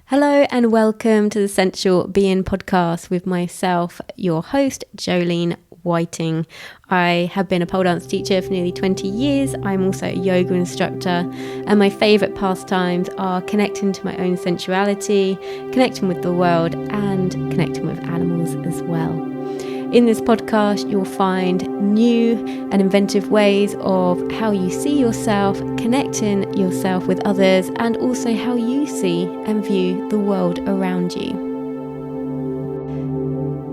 Hello and welcome to the Sensual Being podcast with myself, your host, Jolene Whiting. I have been a pole dance teacher for nearly 20 years. I'm also a yoga instructor, and my favourite pastimes are connecting to my own sensuality, connecting with the world, and connecting with animals as well. In this podcast, you'll find new and inventive ways of how you see yourself, connecting yourself with others, and also how you see and view the world around you.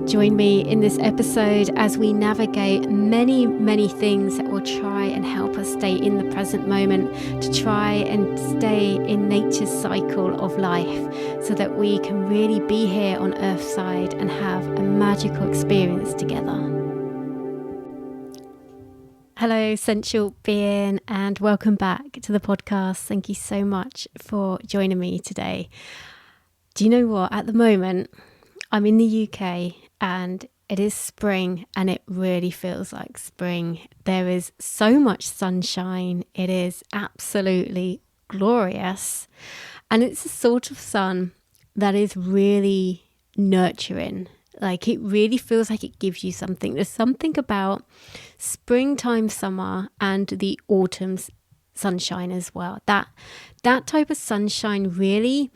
Join me in this episode as we navigate many things that will try and help us stay in the present moment, to try and stay in nature's cycle of life so that we can really be here on Earthside and have a magical experience together. Hello, Sensual Being, and welcome back to the podcast. Thank you so much for joining me today. Do you know what? At the moment, I'm in the UK and it is spring and it really feels like spring. There is so much sunshine. It is absolutely glorious. And it's a sort of sun that is really nurturing. Like it really feels like it gives you something. There's something about springtime, summer and the autumn sunshine as well. That type of sunshine really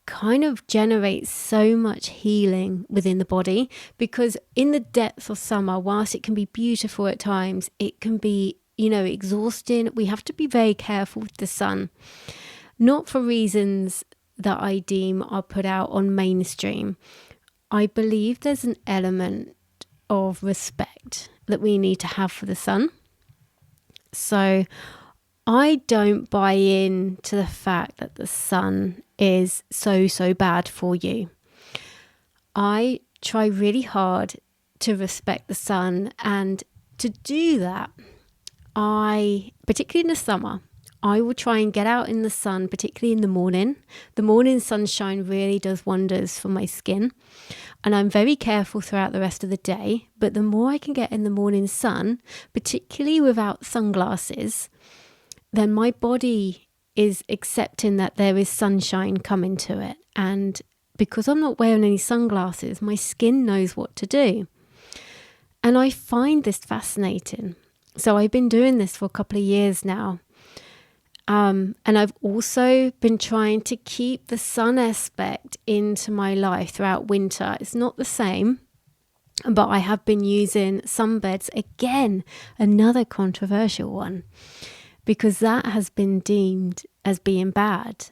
kind of generates so much healing within the body, because in the depths of summer, whilst it can be beautiful at times, it can be, exhausting. We have to be very careful with the sun, not for reasons that I deem are put out on mainstream. I believe there's an element of respect that we need to have for the sun. So I don't buy in to the fact that the sun is so bad for you. I try really hard to respect the sun, and to do that, particularly in the summer, I will try and get out in the sun, particularly in the morning. The morning sunshine really does wonders for my skin, and I'm very careful throughout the rest of the day. But the more I can get in the morning sun, particularly without sunglasses, then my body is accepting that there is sunshine coming to it. And because I'm not wearing any sunglasses, my skin knows what to do. And I find this fascinating. So I've been doing this for a couple of years now. And I've also been trying to keep the sun aspect into my life throughout winter. It's not the same, but I have been using sunbeds. Again, another controversial one, because that has been deemed as being bad.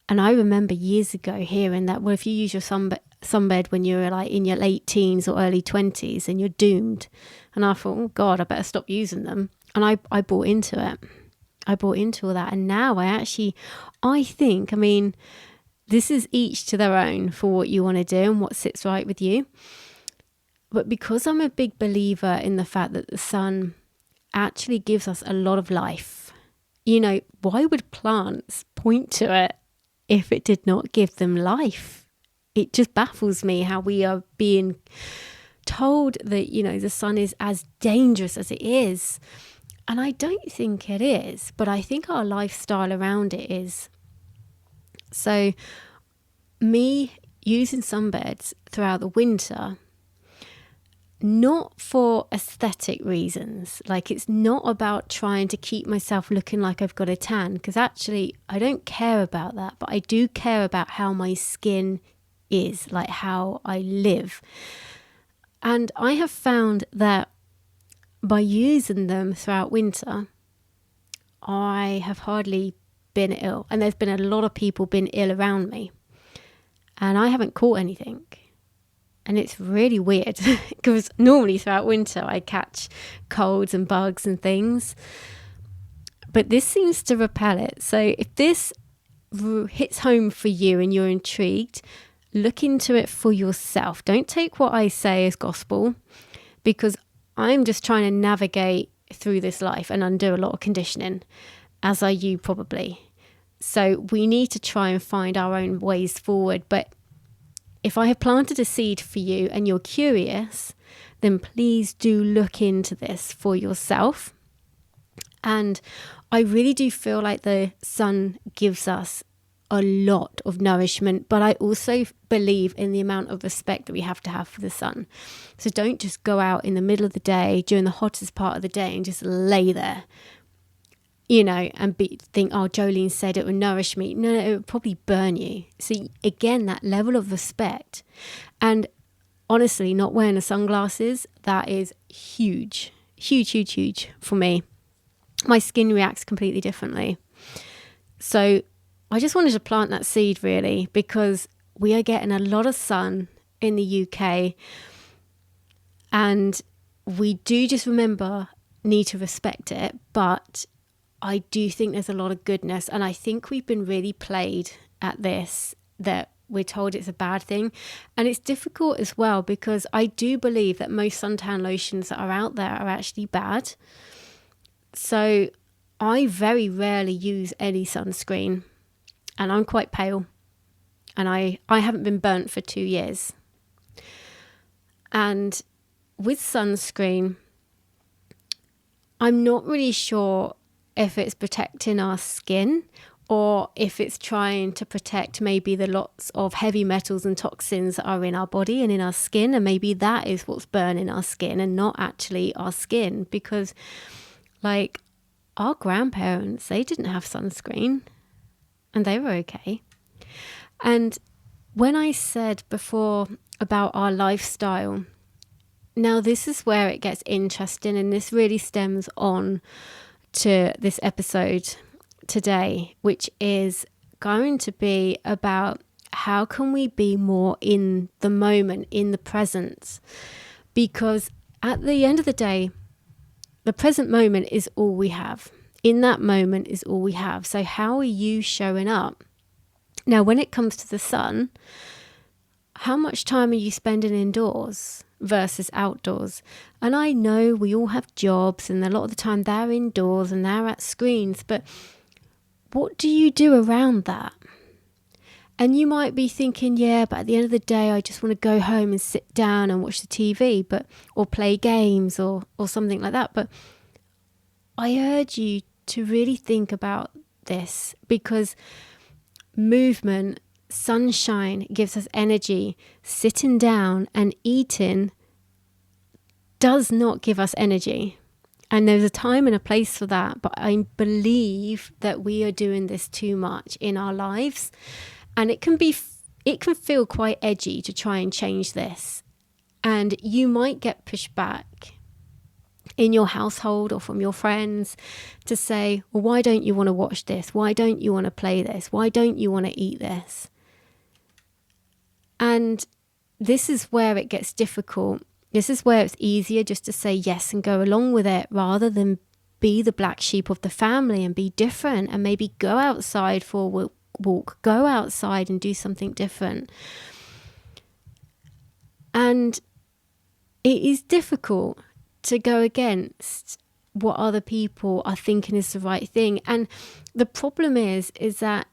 And I remember years ago hearing that, well, if you use your sunbed when you're like in your late teens or early 20s, then you're doomed. And I thought, oh God, I better stop using them. And I bought into it. I bought into all that. And now I think, this is each to their own for what you want to do and what sits right with you. But because I'm a big believer in the fact that the sun actually gives us a lot of life. Why would plants point to it if it did not give them life? It just baffles me how we are being told that, the sun is as dangerous as it is. And I don't think it is, but I think our lifestyle around it is. So me using sunbeds throughout the winter, not for aesthetic reasons. Like, it's not about trying to keep myself looking like I've got a tan, because actually I don't care about that, but I do care about how my skin is, like how I live. And I have found that by using them throughout winter, I have hardly been ill. And there's been a lot of people been ill around me, and I haven't caught anything. And it's really weird because normally throughout winter I catch colds and bugs and things. But this seems to repel it. So if this hits home for you and you're intrigued, look into it for yourself. Don't take what I say as gospel, because I'm just trying to navigate through this life and undo a lot of conditioning, as are you probably. So we need to try and find our own ways forward. But if I have planted a seed for you and you're curious, then please do look into this for yourself. And I really do feel like the sun gives us a lot of nourishment, but I also believe in the amount of respect that we have to have for the sun. So don't just go out in the middle of the day during the hottest part of the day and just lay there, and think, oh, Jolene said it would nourish me. No, it would probably burn you. So again, that level of respect. And honestly, not wearing the sunglasses, that is huge, huge, huge, huge for me. My skin reacts completely differently. So I just wanted to plant that seed really, because we are getting a lot of sun in the UK, and we do just need to respect it. But I do think there's a lot of goodness, and I think we've been really played at this, that we're told it's a bad thing. And it's difficult as well, because I do believe that most suntan lotions that are out there are actually bad. So I very rarely use any sunscreen, and I'm quite pale, and I haven't been burnt for 2 years. And with sunscreen, I'm not really sure if it's protecting our skin or if it's trying to protect maybe the lots of heavy metals and toxins that are in our body and in our skin. And maybe that is what's burning our skin and not actually our skin, because like our grandparents, they didn't have sunscreen and they were okay. And when I said before about our lifestyle, now this is where it gets interesting, and this really stems on to this episode today, which is going to be about how can we be more in the moment, in the present, because at the end of the day, the present moment is all we have. In that moment is all we have. So how are you showing up? Now, when it comes to the sun, how much time are you spending indoors versus outdoors? And I know we all have jobs, and a lot of the time they're indoors and they're at screens, but what do you do around that? And you might be thinking, yeah, but at the end of the day, I just want to go home and sit down and watch the TV, or play games or something like that. But I urge you to really think about this, because movement, sunshine gives us energy. Sitting down and eating does not give us energy. And there's a time and a place for that. But I believe that we are doing this too much in our lives. And it can feel quite edgy to try and change this. And you might get pushed back in your household or from your friends to say, well, why don't you want to watch this? Why don't you want to play this? Why don't you want to eat this? And this is where it gets difficult. This is where it's easier just to say yes and go along with it, rather than be the black sheep of the family and be different, and maybe go outside for a walk, go outside and do something different. And it is difficult to go against what other people are thinking is the right thing. And the problem is that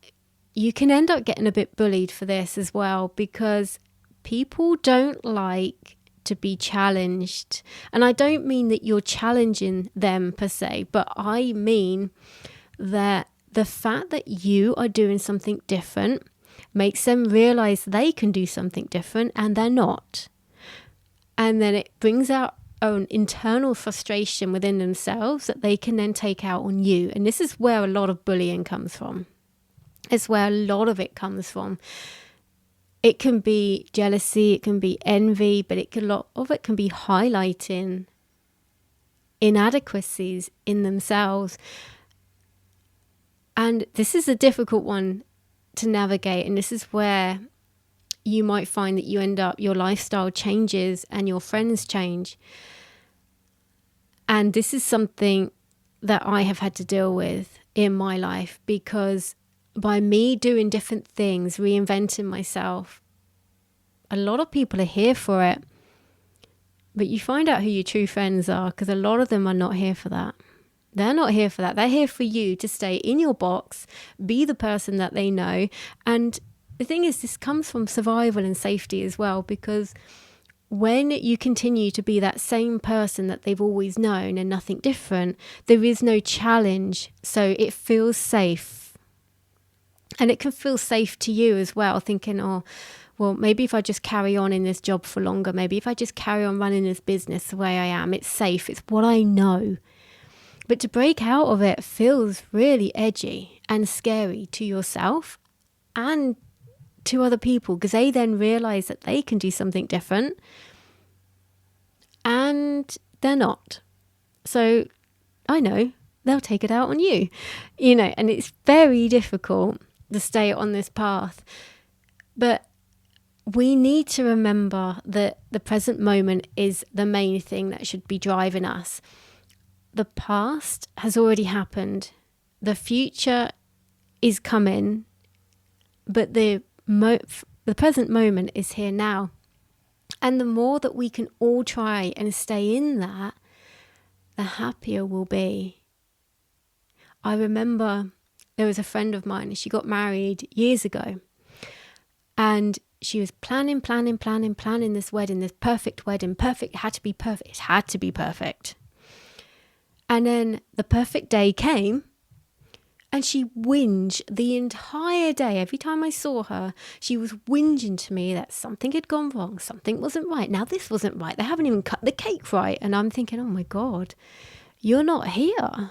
you can end up getting a bit bullied for this as well, because people don't like to be challenged. And I don't mean that you're challenging them per se, but I mean that the fact that you are doing something different makes them realize they can do something different and they're not. And then it brings out an internal frustration within themselves that they can then take out on you. And this is where a lot of bullying comes from. It's where a lot of it comes from. It can be jealousy, it can be envy, but a lot of it can be highlighting inadequacies in themselves. And this is a difficult one to navigate. And this is where you might find that you end up, your lifestyle changes and your friends change. And this is something that I have had to deal with in my life, because by me doing different things, reinventing myself, a lot of people are here for it. But you find out who your true friends are, because a lot of them are not here for that. They're not here for that. They're here for you to stay in your box, be the person that they know. And the thing is, this comes from survival and safety as well, because when you continue to be that same person that they've always known and nothing different, there is no challenge. So it feels safe. And it can feel safe to you as well, thinking, oh, well, maybe if I just carry on in this job for longer, maybe if I just carry on running this business the way I am, it's safe, it's what I know. But to break out of it feels really edgy and scary to yourself and to other people, because they then realize that they can do something different and they're not. So I know they'll take it out on you, and it's very difficult to stay on this path. But we need to remember that the present moment is the main thing that should be driving us. The past has already happened. The future is coming, but the present moment is here now. And the more that we can all try and stay in that, the happier we'll be. I remember there was a friend of mine, she got married years ago, and she was planning this wedding, this perfect wedding. Perfect, it had to be perfect. It had to be perfect. And then the perfect day came, and she whinged the entire day. Every time I saw her, she was whinging to me that something had gone wrong, something wasn't right. Now this wasn't right. They haven't even cut the cake right. And I'm thinking, oh my God, you're not here.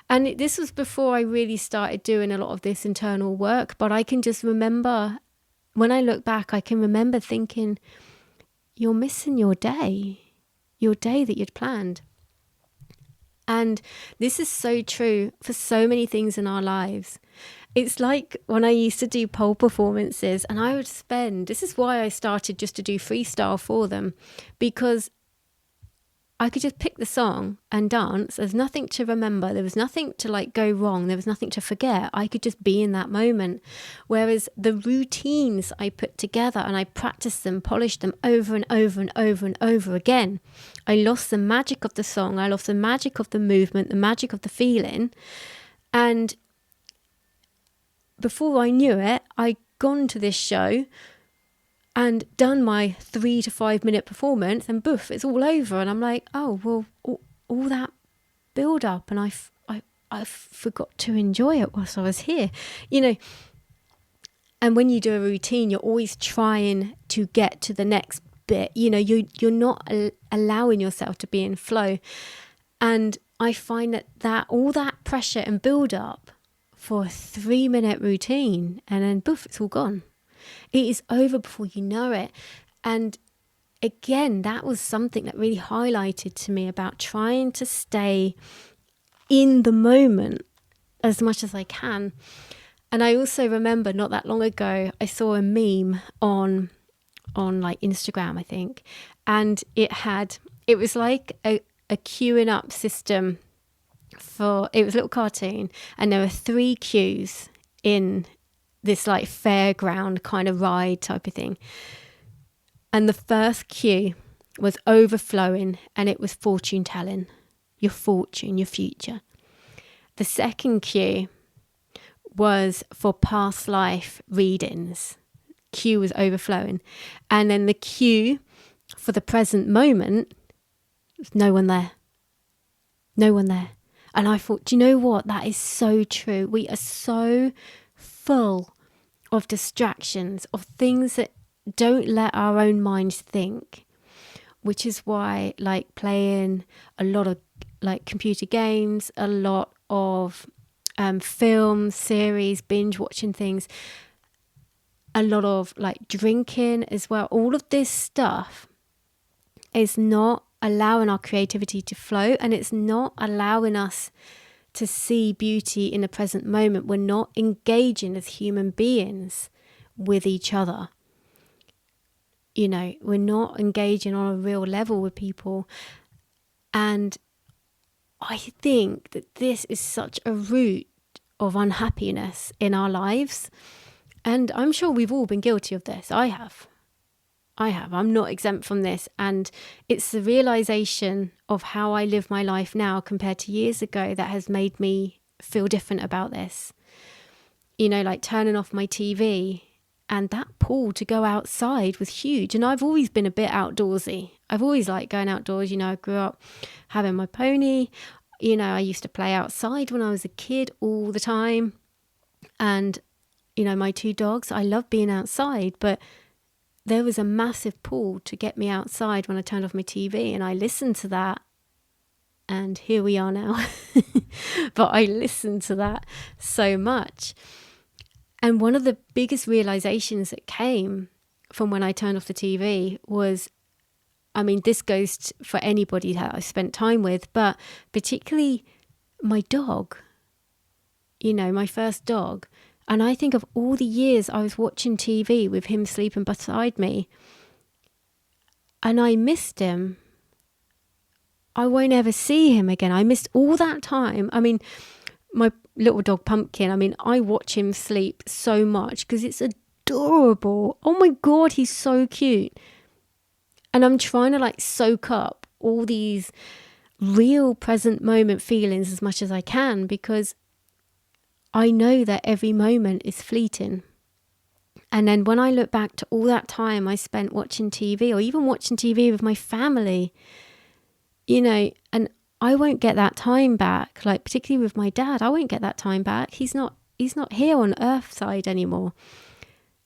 And this was before I really started doing a lot of this internal work. But I can just remember, when I look back, I can remember thinking, you're missing your day that you'd planned. And this is so true for so many things in our lives. It's like when I used to do pole performances, and I would this is why I started just to do freestyle for them, because I could just pick the song and dance. There's nothing to remember. There was nothing to go wrong. There was nothing to forget. I could just be in that moment. Whereas the routines I put together and I practiced them, polished them over and over and over and over again, I lost the magic of the song. I lost the magic of the movement, the magic of the feeling. And before I knew it, I'd gone to this show and done my 3 to 5 minute performance, and boof, it's all over. And I'm like, oh, well, all that build up, and I forgot to enjoy it whilst I was here, And when you do a routine, you're always trying to get to the next bit. You're not allowing yourself to be in flow. And I find that all that pressure and build up for a 3 minute routine, and then boof, it's all gone. It is over before you know it. And again, that was something that really highlighted to me about trying to stay in the moment as much as I can. And I also remember not that long ago, I saw a meme on Instagram, I think. And it was like a queuing up system it was a little cartoon. And there were 3 queues in this fairground kind of ride type of thing. And the first queue was overflowing, and it was fortune telling, your fortune, your future. The second queue was for past life readings. Queue was overflowing. And then the queue for the present moment, there's no one there. No one there. And I thought, do you know what? That is so true. We are so full of distractions, of things that don't let our own minds think, which is why playing a lot of computer games, a lot of films, series, binge watching things, a lot of drinking as well. All of this stuff is not allowing our creativity to flow, and it's not allowing us to see beauty in the present moment. We're not engaging as human beings with each other. We're not engaging on a real level with people. And I think that this is such a root of unhappiness in our lives. And I'm sure we've all been guilty of this. I have. I'm not exempt from this. And it's the realization of how I live my life now compared to years ago that has made me feel different about this. Turning off my TV, and that pull to go outside was huge. And I've always been a bit outdoorsy. I've always liked going outdoors. I grew up having my pony. I used to play outside when I was a kid all the time. And my 2 dogs. I love being outside, but there was a massive pull to get me outside when I turned off my TV, and I listened to that. And here we are now. But I listened to that so much. And one of the biggest realizations that came from when I turned off the TV was, this goes for anybody that I spent time with, but particularly my dog, my first dog. And I think of all the years I was watching TV with him sleeping beside me, and I missed him. I won't ever see him again. I missed all that time. My little dog Pumpkin, I watch him sleep so much because it's adorable. Oh my God, he's so cute. And I'm trying to soak up all these real present moment feelings as much as I can, because I know that every moment is fleeting. And then when I look back to all that time I spent watching TV, or even watching TV with my family, and I won't get that time back. Particularly with my dad, I won't get that time back. He's not here on Earth side anymore.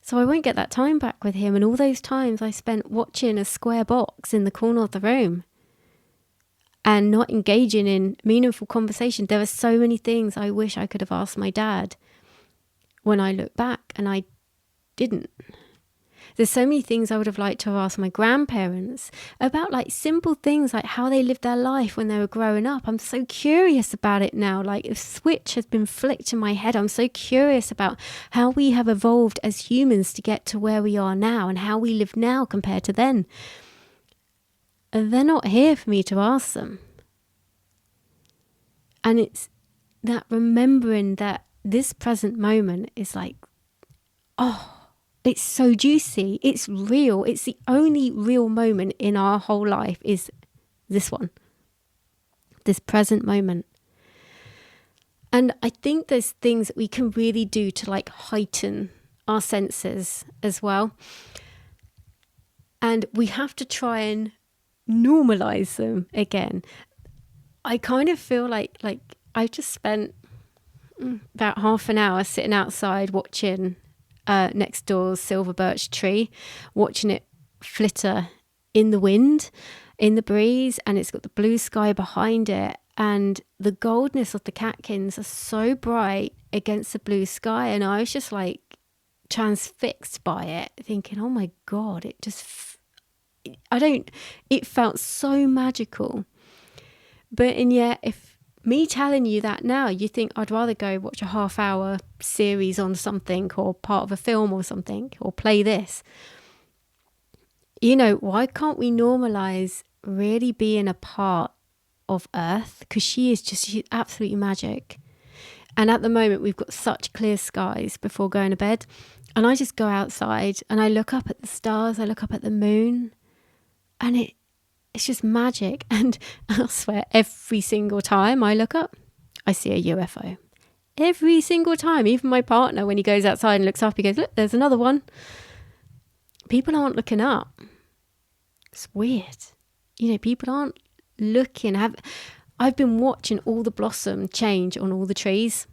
So I won't get that time back with him. And all those times I spent watching a square box in the corner of the room and not engaging in meaningful conversation. There are so many things I wish I could have asked my dad when I look back, and I didn't. There's so many things I would have liked to have asked my grandparents about, simple things like how they lived their life when they were growing up. I'm so curious about it now. A switch has been flicked in my head. I'm so curious about how we have evolved as humans to get to where we are now, and how we live now compared to then. And they're not here for me to ask them. And it's that remembering that this present moment is it's so juicy. It's real. It's the only real moment in our whole life is this one. This present moment. And I think there's things that we can really do to heighten our senses as well. And we have to try and normalize them again. I kind of feel like I just spent about half an hour sitting outside watching next door's silver birch tree, watching it flitter in the wind, in the breeze, and it's got the blue sky behind it, and the goldness of the catkins are so bright against the blue sky, and I was just transfixed by it, thinking, oh my God, it felt so magical. And yet, if me telling you that now, you think I'd rather go watch a half-hour series on something, or part of a film or something, or play this. Why can't we normalize really being a part of Earth? Because she's absolutely magic. And at the moment, we've got such clear skies before going to bed. And I just go outside and I look up at the stars, I look up at the moon, and it's just magic. And I swear, every single time I look up, I see a UFO. Every single time. Even my partner, when he goes outside and looks up, he goes, look, there's another one. People aren't looking up. It's weird. People aren't looking. I've been watching all the blossom change on all the trees.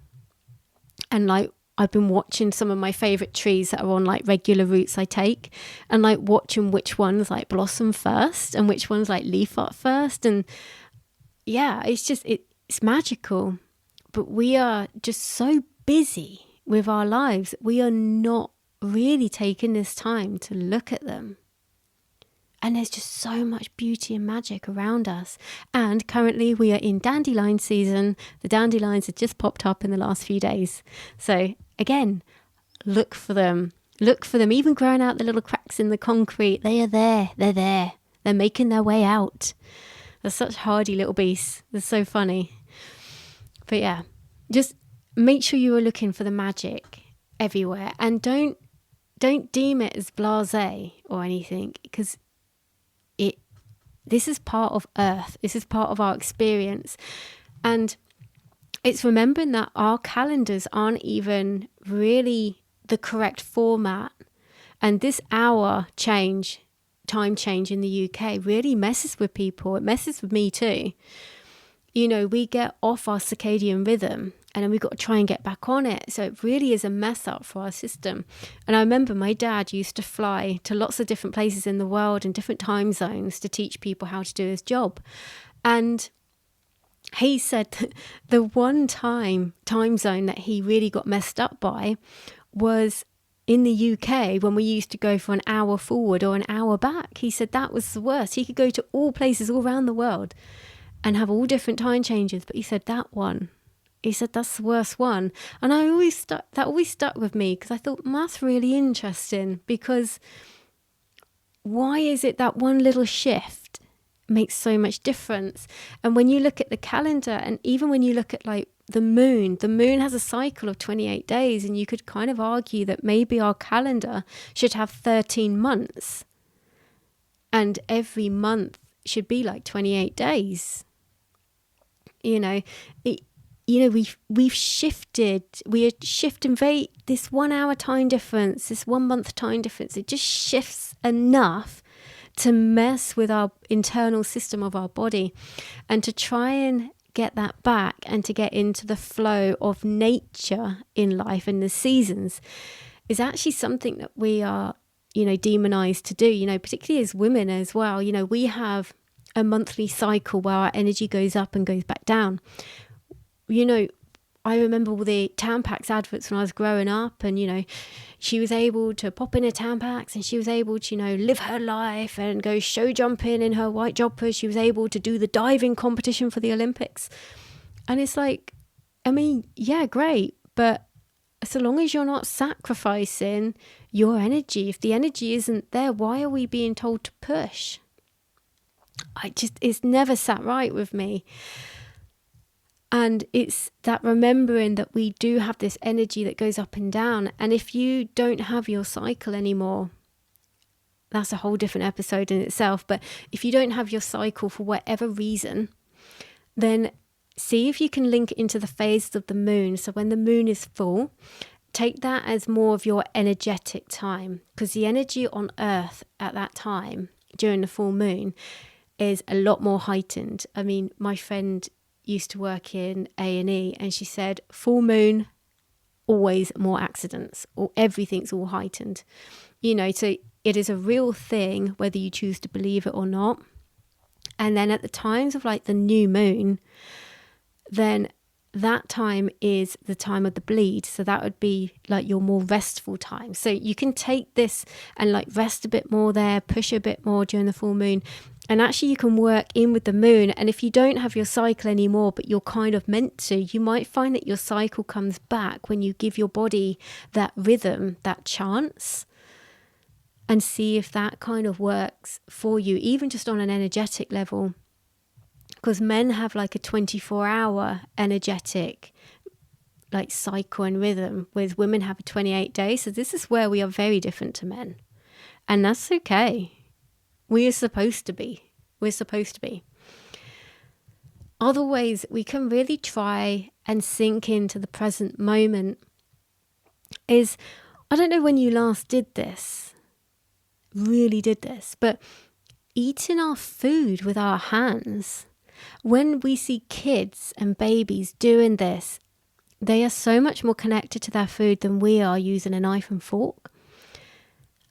And I've been watching some of my favorite trees that are on regular routes I take, and watching which ones blossom first and which ones leaf up first. And yeah, it's just, it's magical. But we are just so busy with our lives, we are not really taking this time to look at them. And there's just so much beauty and magic around us. And currently we are in dandelion season. The dandelions have just popped up in the last few days. So again, look for them. Look for them, even growing out the little cracks in the concrete. They are there. They're there. They're making their way out. They're such hardy little beasts. They're so funny. But yeah, just make sure you are looking for the magic everywhere. And don't deem it as blasé or anything, because this is part of Earth. This is part of our experience. And it's remembering that our calendars aren't even really the correct format. And this hour change, time change in the UK really messes with people. It messes with me too. We get off our circadian rhythm. and then we've got to try and get back on it. So it really is a mess up for our system. And I remember my dad used to fly to lots of different places in the world and different time zones to teach people how to do his job. And he said that the one time zone that he really got messed up by was in the UK when we used to go for an hour forward or an hour back. He said that was the worst. He could go to all places all around the world and have all different time changes. But he said that one, he said that's the worst one. And that always stuck with me, because I thought, that's really interesting, because why is it that one little shift makes so much difference? And when you look at the calendar, and even when you look at like the moon has a cycle of 28 days, and you could kind of argue that maybe our calendar should have 13 months and every month should be like 28 days. We've shifted. We are shifting this 1 hour time difference, this 1 month time difference. It just shifts enough to mess with our internal system of our body, and to try and get that back and to get into the flow of nature in life and the seasons is actually something that we are, demonized to do, particularly as women as well. We have a monthly cycle where our energy goes up and goes back down. I remember all the Tampax adverts when I was growing up, and, she was able to pop in a Tampax and she was able to, live her life and go show jumping in her white jumper. She was able to do the diving competition for the Olympics. And it's like, yeah, great. But so long as you're not sacrificing your energy, if the energy isn't there, why are we being told to push? It's never sat right with me. And it's that remembering that we do have this energy that goes up and down. And if you don't have your cycle anymore, that's a whole different episode in itself. But if you don't have your cycle for whatever reason, then see if you can link it into the phases of the moon. So when the moon is full, take that as more of your energetic time, because the energy on Earth at that time during the full moon is a lot more heightened. My friend used to work in A&E, and she said full moon, always more accidents, or everything's all heightened. So it is a real thing whether you choose to believe it or not. And then at the times of like the new moon, then that time is the time of the bleed. So that would be like your more restful time. So you can take this and like rest a bit more there, push a bit more during the full moon. And actually you can work in with the moon. And if you don't have your cycle anymore, but you're kind of meant to, you might find that your cycle comes back when you give your body that rhythm, that chance, and see if that kind of works for you, even just on an energetic level. Because men have like a 24-hour energetic like cycle and rhythm, whereas women have a 28 days. So this is where we are very different to men. And that's okay. We are supposed to be. We're supposed to be. Other ways we can really try and sink into the present moment is, I don't know when you last really did this, but eating our food with our hands. When we see kids and babies doing this, they are so much more connected to their food than we are using a knife and fork.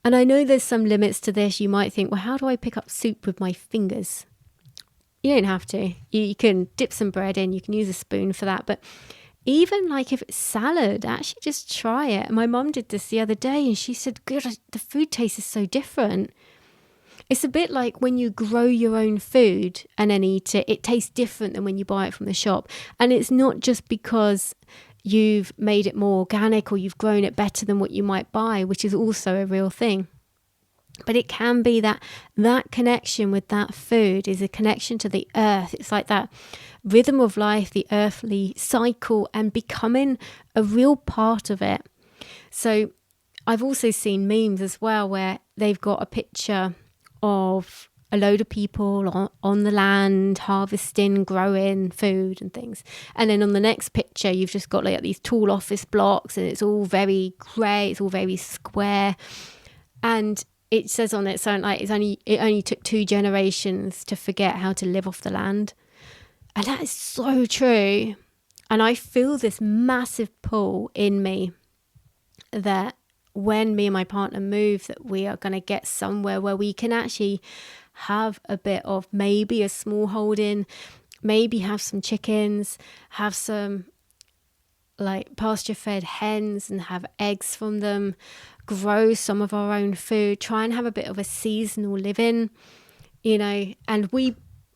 And I know there's some limits to this. You might think, well, how do I pick up soup with my fingers? You don't have to. You can dip some bread in. You can use a spoon for that. But even like if it's salad, actually just try it. My mum did this the other day and she said, God, the food taste is so different. It's a bit like when you grow your own food and then eat it, it tastes different than when you buy it from the shop. And it's not just because you've made it more organic or you've grown it better than what you might buy, which is also a real thing. But it can be that connection with that food is a connection to the earth. It's like that rhythm of life, the earthly cycle, and becoming a real part of it. So I've also seen memes as well where they've got a picture of a load of people on the land harvesting, growing food and things. And then on the next picture, you've just got like these tall office blocks and it's all very grey, it's all very square. And it says on it, so like it only took 2 generations to forget how to live off the land. And that is so true. And I feel this massive pull in me that when me and my partner move, that we are going to get somewhere where we can actually have a bit of maybe a small holding, maybe have some chickens, have some like pasture fed hens and have eggs from them, grow some of our own food, try and have a bit of a seasonal living, and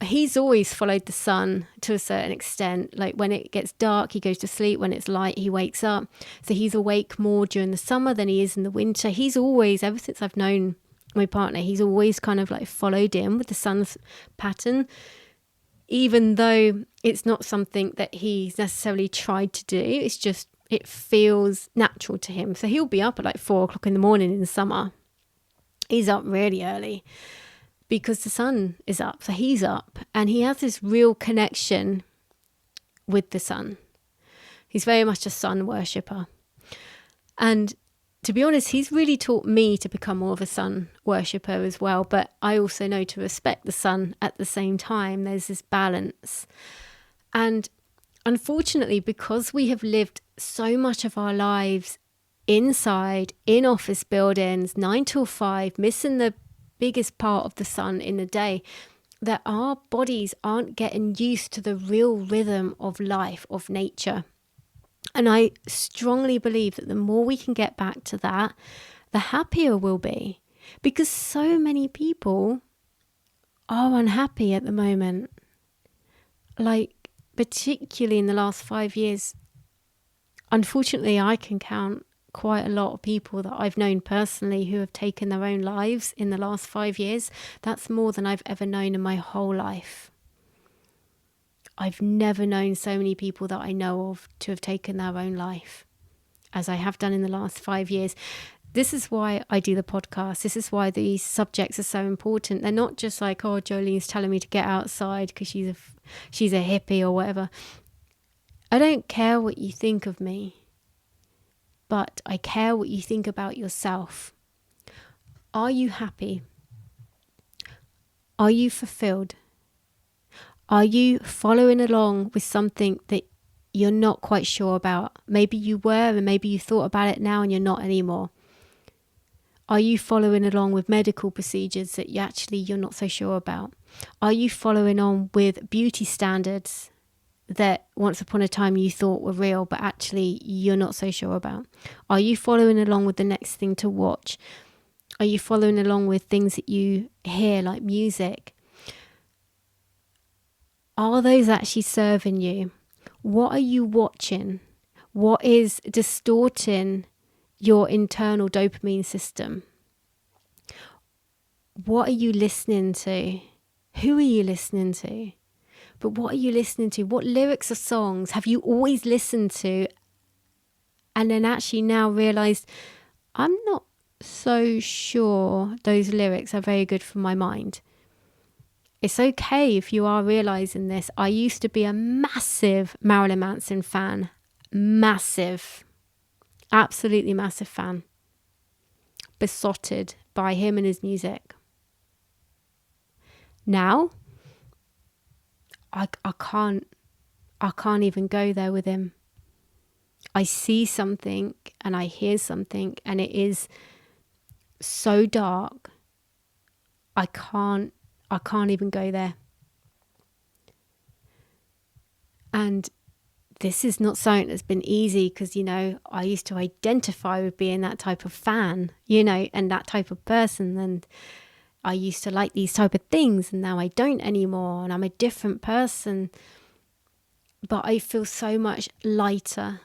he's always followed the sun to a certain extent. Like when it gets dark, he goes to sleep. When it's light, he wakes up. So he's awake more during the summer than he is in the winter. He's always, ever since I've known my partner, he's always kind of like followed in with the sun's pattern, even though it's not something that he's necessarily tried to do. It's just, it feels natural to him. So he'll be up at like 4:00 in the morning in the summer. He's up really early because the sun is up. So he's up and he has this real connection with the sun. He's very much a sun worshipper. And to be honest, he's really taught me to become more of a sun worshipper as well. But I also know to respect the sun at the same time. There's this balance. And unfortunately, because we have lived so much of our lives inside, in office buildings, 9 till 5, missing the biggest part of the sun in the day, that our bodies aren't getting used to the real rhythm of life, of nature. And I strongly believe that the more we can get back to that, the happier we'll be. Because so many people are unhappy at the moment. Like, particularly in the last 5 years, unfortunately, I can count quite a lot of people that I've known personally who have taken their own lives in the last 5 years. That's more than I've ever known in my whole life. I've never known so many people that I know of to have taken their own life as I have done in the last 5 years. This is why I do the podcast. This is why these subjects are so important. They're not just like, oh, Jolene's telling me to get outside because she's a hippie or whatever. I don't care what you think of me, but I care what you think about yourself. Are you happy? Are you fulfilled? Are you following along with something that you're not quite sure about? Maybe you were and maybe you thought about it now and you're not anymore. Are you following along with medical procedures that you're not so sure about? Are you following on with beauty standards that once upon a time you thought were real, but actually you're not so sure about? Are you following along with the next thing to watch? Are you following along with things that you hear, like music? Are those actually serving you? What are you watching? What is distorting your internal dopamine system? What are you listening to? Who are you listening to? But what are you listening to? What lyrics of songs have you always listened to and then actually now realised, I'm not so sure those lyrics are very good for my mind? It's okay if you are realising this. I used to be a massive Marilyn Manson fan. Massive. Absolutely massive fan. Besotted by him and his music. Now, I can't even go there with him. I see something and I hear something and it is so dark. I can't even go there. And this is not something that's been easy because, I used to identify with being that type of fan, and that type of person. And I used to like these type of things and now I don't anymore. And I'm a different person. But I feel so much lighter.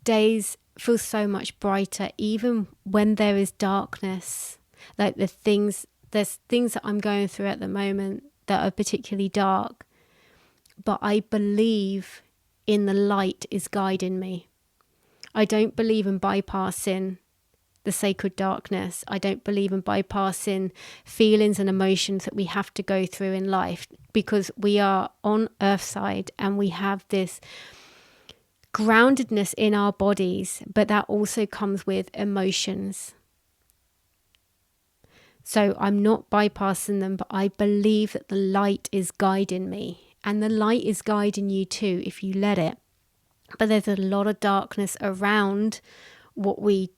Days feel so much brighter, even when there is darkness. Like there's things that I'm going through at the moment that are particularly dark. But I believe in the light is guiding me. I don't believe in bypassing the sacred darkness. I don't believe in bypassing feelings and emotions that we have to go through in life, because we are on Earthside and we have this groundedness in our bodies, but that also comes with emotions. So I'm not bypassing them, but I believe that the light is guiding me. And the light is guiding you too if you let it. But there's a lot of darkness around what we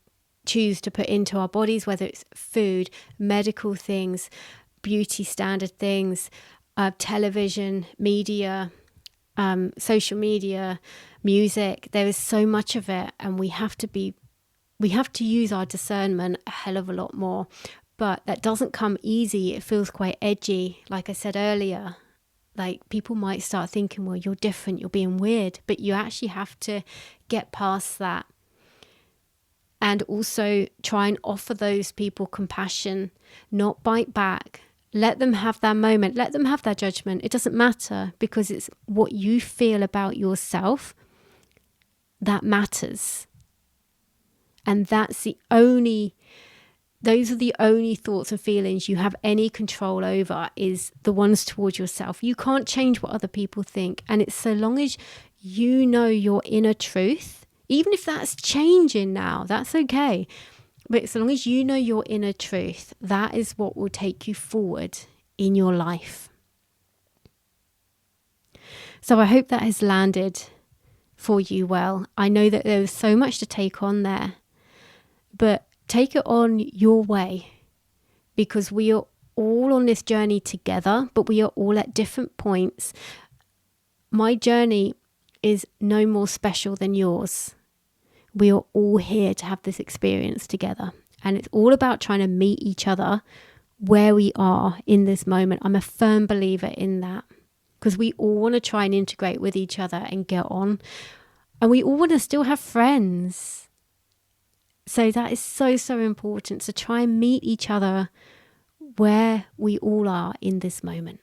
choose to put into our bodies, whether it's food, medical things, beauty standard things, television, media, social media, music. There is so much of it, and we have to use our discernment a hell of a lot more. But that doesn't come easy. It feels quite edgy. Like I said earlier, like people might start thinking, well, you're different, you're being weird, but you actually have to get past that. And also try and offer those people compassion, not bite back. Let them have that moment. Let them have that judgment. It doesn't matter, because it's what you feel about yourself that matters. And those are the only thoughts and feelings you have any control over, is the ones towards yourself. You can't change what other people think. And it's so long as you know your inner truth, even if that's changing now, that's okay. But so long as you know your inner truth, that is what will take you forward in your life. So I hope that has landed for you well. I know that there was so much to take on there, but take it on your way, because we are all on this journey together, but we are all at different points. My journey is no more special than yours. We are all here to have this experience together. And it's all about trying to meet each other where we are in this moment. I'm a firm believer in that, because we all want to try and integrate with each other and get on. And we all want to still have friends. So that is so, so important. So try and meet each other where we all are in this moment.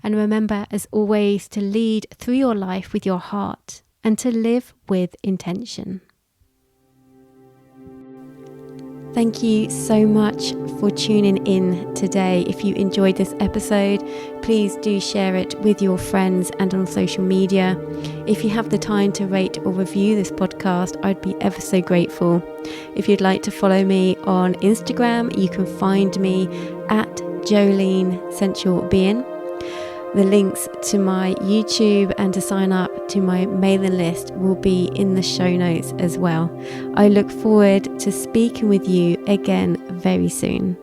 And remember, as always, to lead through your life with your heart and to live with intention. Thank you so much for tuning in today. If you enjoyed this episode, please do share it with your friends and on social media. If you have the time to rate or review this podcast, I'd be ever so grateful. If you'd like to follow me on Instagram, you can find me at Jolene Sensual Being. The links to my YouTube and to sign up to my mailing list will be in the show notes as well. I look forward to speaking with you again very soon.